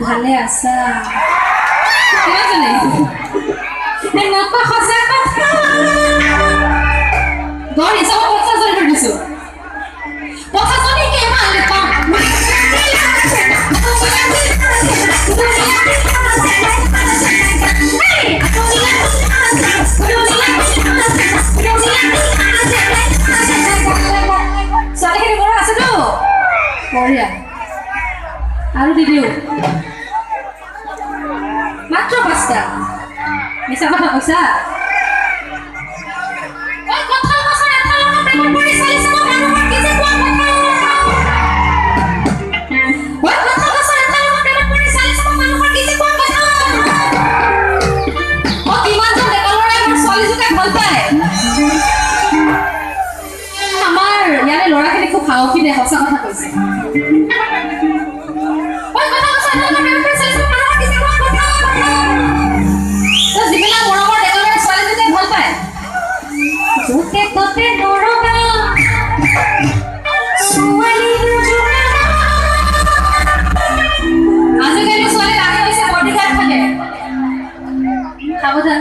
ভালে আছা এনেকুৱা সঁচা কথা গড় হিচাপত 50 জন দিছো 50 জনী কে মালে পাম সালেহে বড় আছে তো বঢ়িয়া আৰু দিদিও মাত্ৰ 5টা মিছা কথা কৈছা ওই কথা কথা এটা লগত প্ৰেম কৰি চলিছ মানুহৰ কি যে কোৱা কথা ওই কথা কথা এটা লগত প্ৰেম কৰি চলিছ মানুহৰ কি যে কোৱা কথা ও কিমান জন ডেকালৰে মোৰ ছোৱালীজনীকে ভাল পায় আমাৰ ইয়াৰে ল'ৰাখিনি খুব সাহসী দে সঁচা কথা কৈছে সাবধান